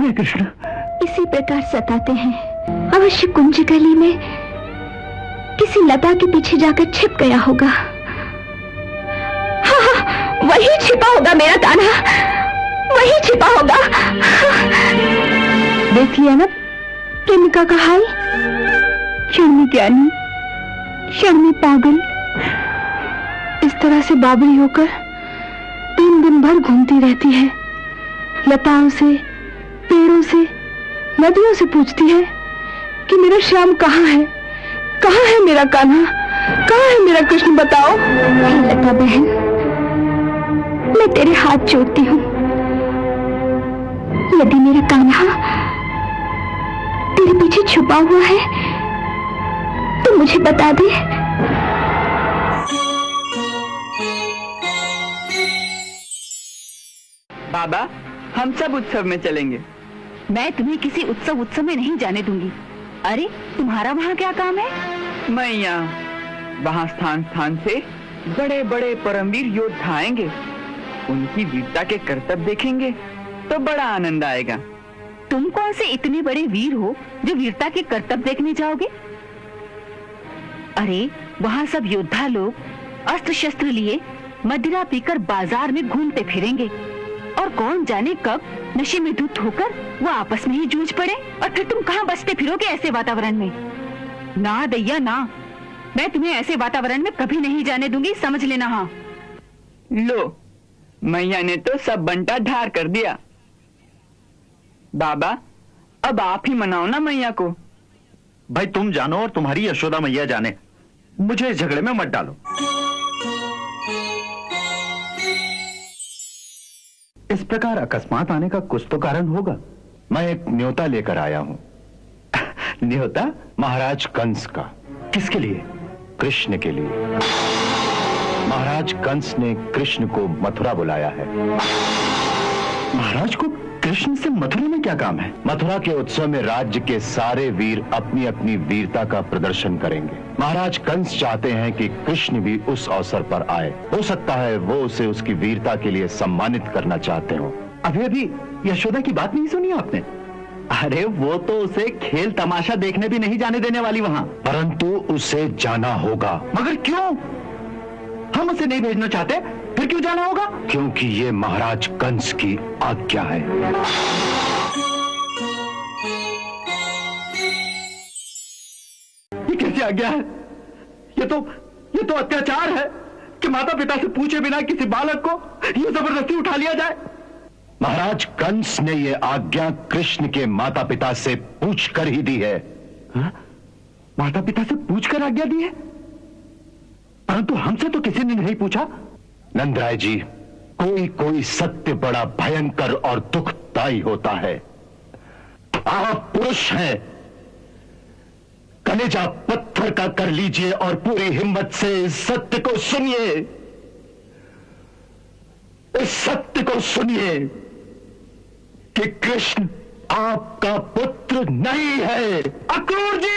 कहाँ है कृष्ण? इसी प्रकार सताते हैं। अवश्य कुंज गली में किसी लता के पीछे जाकर छिप गया होगा। हाँ, वही छिपा होगा मेरा कान्हा, वही छिपा होगा। देख लिया ना प्रेमिका का हाल। क्षण में ज्ञानी, क्षण में पागल, इस तरह से बाबरी होकर दिन भर घूमती रहती है। लताओं से, पेड़ों से, नदियों से पूछती है कि मेरा श्याम कहाँ है, कहाँ है मेरा कान्हा, कहाँ है मेरा कृष्ण, बताओ। लता बहन, मैं तेरे हाथ जोड़ती हूँ, यदि मेरा कान्हा तेरे पीछे छुपा हुआ है तो मुझे बता दे। बाबा, हम सब उत्सव में चलेंगे। मैं तुम्हें किसी उत्सव में नहीं जाने दूंगी। अरे तुम्हारा वहाँ क्या काम है? मैया, वहाँ स्थान स्थान से बड़े बड़े परमवीर योद्धा आएंगे। उनकी वीरता के करतब देखेंगे तो बड़ा आनंद आएगा। तुम कौन से इतने बड़े वीर हो जो वीरता के करतब देखने जाओगे? अरे वहाँ सब योद्धा लोग अस्त्र शस्त्र लिए मदिरा पीकर बाजार में घूमते फिरेंगे और कौन जाने कब नशे में धुत होकर वो आपस में ही जूझ पड़े और फिर तुम कहाँ बचते फिरोगे ऐसे वातावरण में? ना दैया ना, मैं तुम्हें ऐसे वातावरण में कभी नहीं जाने दूंगी, समझ लेना। हाँ लो, मैया ने तो सब बंटा ढार कर दिया। बाबा, अब आप ही मनाओ ना मैया को। भाई तुम जानो और तुम्हारी यशोदा मैया जाने, मुझे इस झगड़े में मत डालो। इस प्रकार अकस्मात आने का कुछ तो कारण होगा। मैं एक न्योता लेकर आया हूं। न्योता महाराज कंस का। किसके लिए? कृष्ण के लिए। महाराज कंस ने कृष्ण को मथुरा बुलाया है। महाराज को कृष्ण से मथुरा में क्या काम है? मथुरा के उत्सव में राज्य के सारे वीर अपनी अपनी वीरता का प्रदर्शन करेंगे। महाराज कंस चाहते हैं कि कृष्ण भी उस अवसर पर आए। हो सकता है वो उसे उसकी वीरता के लिए सम्मानित करना चाहते हो। अभी यशोदा की बात नहीं सुनी आपने? अरे वो तो उसे खेल तमाशा देखने भी नहीं जाने देने वाली वहां। परंतु उसे जाना होगा। मगर क्यों? हम उसे नहीं भेजना चाहते, फिर क्यों जाना होगा? क्योंकि ये महाराज कंस की आज्ञा है। ये कैसी आज्ञा है? ये तो अत्याचार है कि माता पिता से पूछे बिना किसी बालक को ये जबरदस्ती उठा लिया जाए। महाराज कंस ने ये आज्ञा कृष्ण के माता पिता से पूछकर ही दी है। हा? माता पिता से पूछकर आज्ञा दी है? परंतु हमसे तो किसी ने नहीं पूछा। नंदराय जी, कोई कोई सत्य बड़ा भयंकर और दुखदायी होता है। आप पुरुष हैं, कलेजा पत्थर का कर लीजिए और पूरी हिम्मत से इस सत्य को सुनिए। इस सत्य को सुनिए कि कृष्ण आपका पुत्र नहीं है। अक्रूर जी!